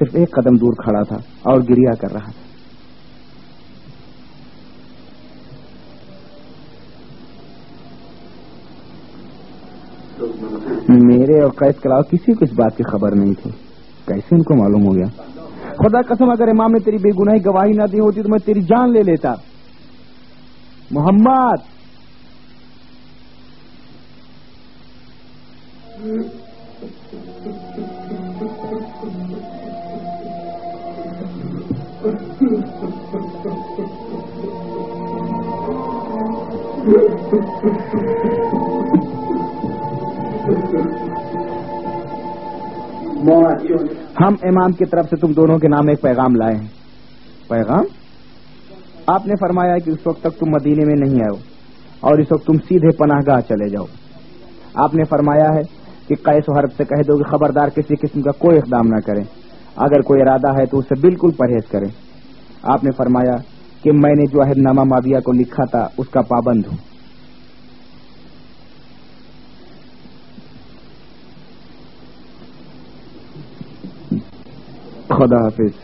صرف ایک قدم دور کھڑا تھا اور گریہ کر رہا تھا. میرے اور قیس کے علاوہ کسی کو اس بات کی خبر نہیں تھی. کیسے ان کو معلوم ہو گیا؟ خدا قسم اگر امام نے تیری بے گناہی گواہی نہ دی ہوتی تو میں تیری جان لے لیتا. محمد ہم امام کی طرف سے تم دونوں کے نام ایک پیغام لائے ہیں. پیغام؟ آپ نے فرمایا کہ اس وقت تک تم مدینے میں نہیں آؤ اور اس وقت تم سیدھے پناہ گاہ چلے جاؤ. آپ نے فرمایا ہے کہ قیس و حرب سے کہہ دو کہ خبردار کسی قسم کا کوئی اقدام نہ کریں. اگر کوئی ارادہ ہے تو اسے بالکل پرہیز کریں. آپ نے فرمایا کہ میں نے جو عہد نامہ معاویہ کو لکھا تھا اس کا پابند ہوں. خدا حافظ.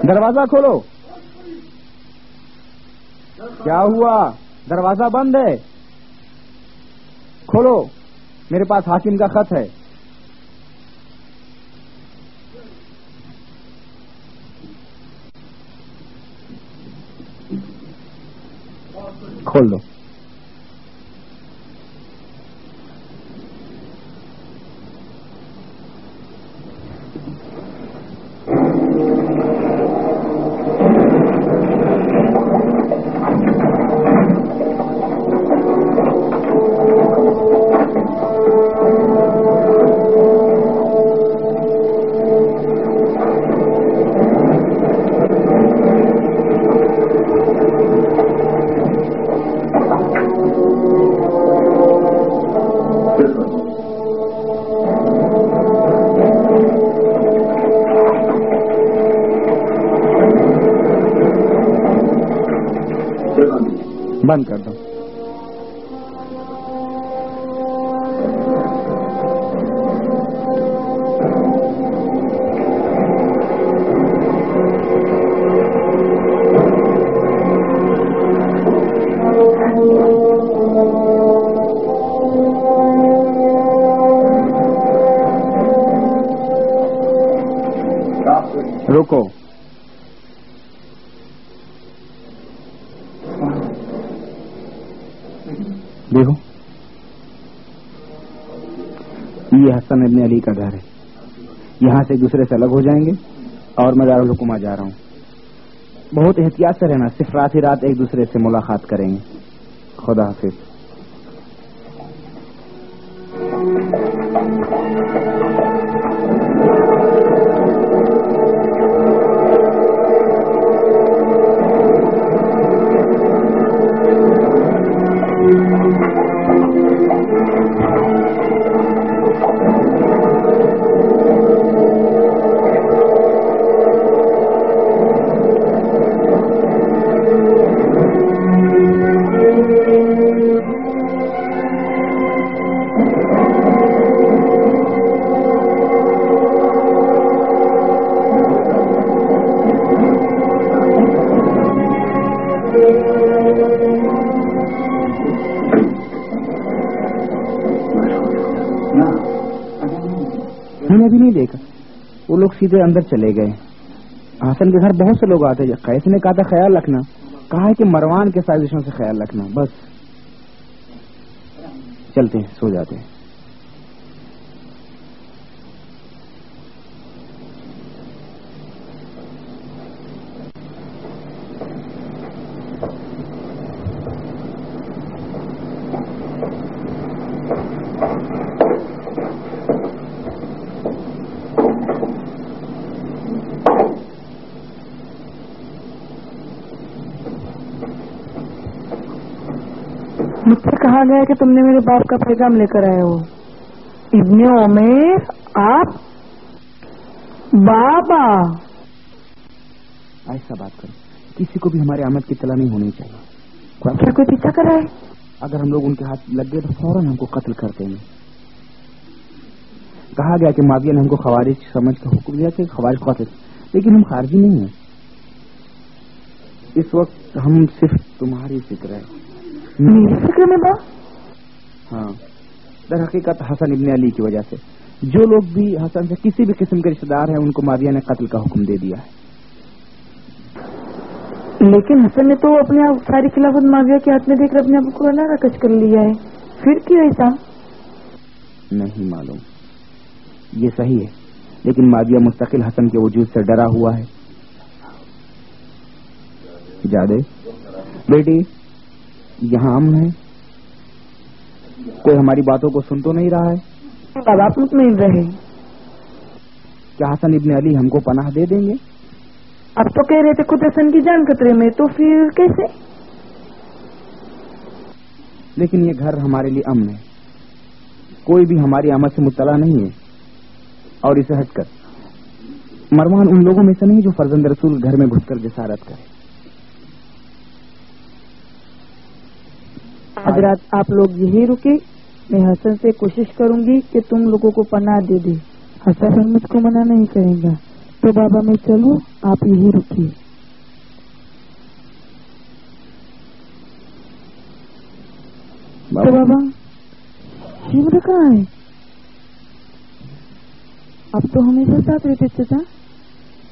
دروازہ کھولو. کیا ہوا؟ دروازہ بند ہے. کھولو. میرے پاس حاکم کا خط ہے. کھول دو. بند کر دو. رکو. دیکھو یہ حسن ابن علی کا گھر ہے. یہاں سے ایک دوسرے سے الگ ہو جائیں گے اور میں دارالحکومہ جا رہا ہوں. بہت احتیاط سے رہنا. صرف رات ہی رات ایک دوسرے سے ملاقات کریں گے. خدا حافظ. میں نے ابھی نہیں دیکھا. وہ لوگ سیدھے اندر چلے گئے. حسن کے گھر بہت سے لوگ آتے. قیس نے کہا تھا خیال رکھنا. کہا ہے کہ مروان کے سازشوں سے خیال رکھنا. بس چلتے ہیں, سو جاتے ہیں. مجھ سے کہا گیا کہ تم نے میرے باپ کا پیغام لے کر آئے ہو. ابن عمیر آپ بابا ایسا بات کرو. किसी को भी हमारे आमद की इत्तला नहीं होनी चाहिए। क्या कोई पीछा कर रहा है? अगर हम लोग उनके हाथ लग गए तो फौरन हमको कत्ल कर देंगे। कहा गया कि माविया ने हमको खवारिज समझ कर हुक्म दिया कि खवारिज को कत्ल, लेकिन हम खारजी नहीं हैं। इस वक्त हम सिर्फ तुम्हारी फिक्र है। मेरी फिक्र में बा? हाँ, दर हकीकत हसन इब्ने अली की वजह से जो लोग भी हसन से किसी भी किस्म के रिश्तेदार हैं उनको माविया ने कत्ल का हुक्म दे दिया है। लेकिन हसन ने तो अपने आप सारी खिलाफत माविया के हाथ में देकर अपने आप को अल्लाह कश कर लिया है, फिर क्यों ऐसा? नहीं मालूम, ये सही है, लेकिन माविया मुस्तकिल हसन के वजूद से डरा हुआ है। जादे बेटी, यहाँ अमन है, कोई हमारी बातों को सुन तो नहीं रहा है? अब आप लोग मिल रहे, क्या हसन इब्ने अली हमको पनाह दे देंगे? अब तो कह रहे थे खुद हसन की जान खतरे में, तो फिर कैसे? लेकिन ये घर हमारे लिए अमन है, कोई भी हमारी आमद से मुत्तला नहीं है। और इसे हटकर मरवान उन लोगों में से नहीं जो फर्जंद रसूल घर में घुसकर जसारत करे। आज रात आप लोग यही रुके, मैं हसन से कोशिश करूंगी कि तुम लोगों को पनाह दे दे। हसन मुझको मना नहीं करेगा, तो बाबा मैं चलूं, आप यही रुकिए। तो बाबा शिवरा कहाँ है? अब तो हमेशा साथ रहते चाचा,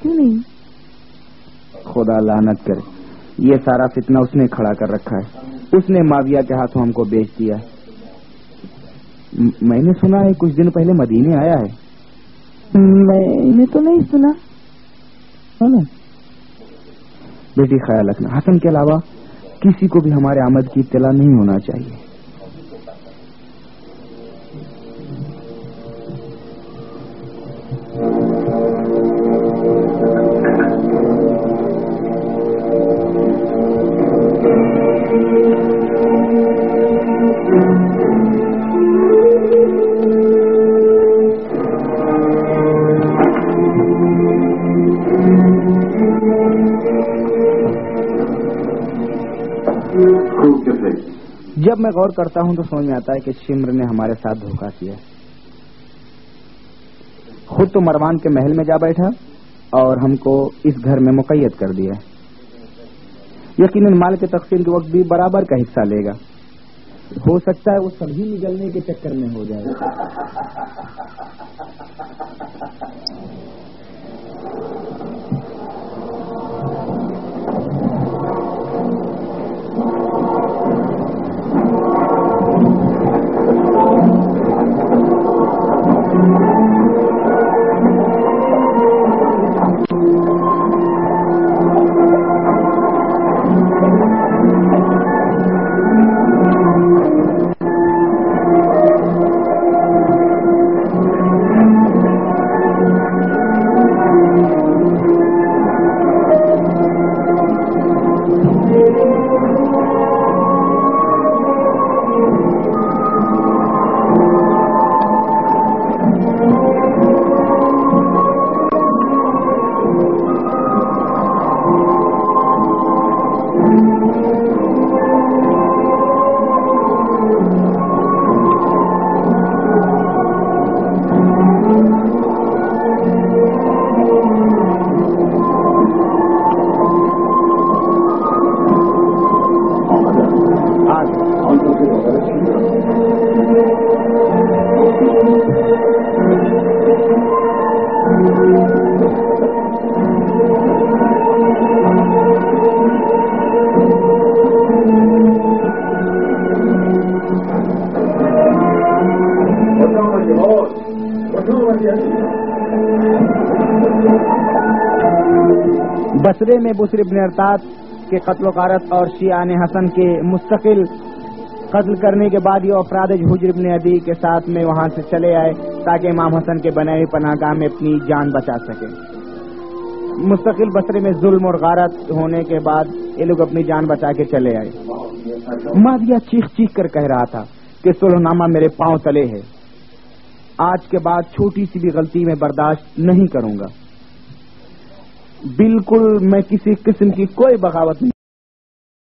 क्यों नहीं? खुदा लानत करे, ये सारा फितना उसने खड़ा कर रखा है। उसने माविया के हाथों हमको बेच दिया। मैंने सुना है कुछ दिन पहले मदीने आया है। मैंने तो नहीं सुना। बेटी ख्याल रखना, हसन के अलावा किसी को भी हमारे आमद की इत्तला नहीं होना चाहिए। जब मैं गौर करता हूं तो समझ में आता है कि शिम्र ने हमारे साथ धोखा किया। खुद तो मरवान के महल में जा बैठा और हमको इस घर में मुक़य्यद कर दिया। यकीनन माल के तक़सीम के वक्त भी बराबर का हिस्सा लेगा। हो सकता है वो सभी निगलने के चक्कर में हो जाए। बसरे में बुसर इब्न अरतात के कत्ल गारत और शियान हसन के मुस्तकिल कत्ल करने के बाद ये अफराद हुज्र इब्न अदी के साथ में वहां से चले आए ताकि इमाम हसन के बने हुए पनाहगाह में अपनी जान बचा सके। मुस्तकिल बसरे में जुल्म और गारत होने के बाद ये लोग अपनी जान बचा के चले आए। माविया चीख चीख कर कह रहा था कि सुलहनामा मेरे पांव तले है, आज के बाद छोटी सी भी गलती में बर्दाश्त नहीं करूंगा। बिल्कुल मैं किसी किस्म की कोई बगावत नहीं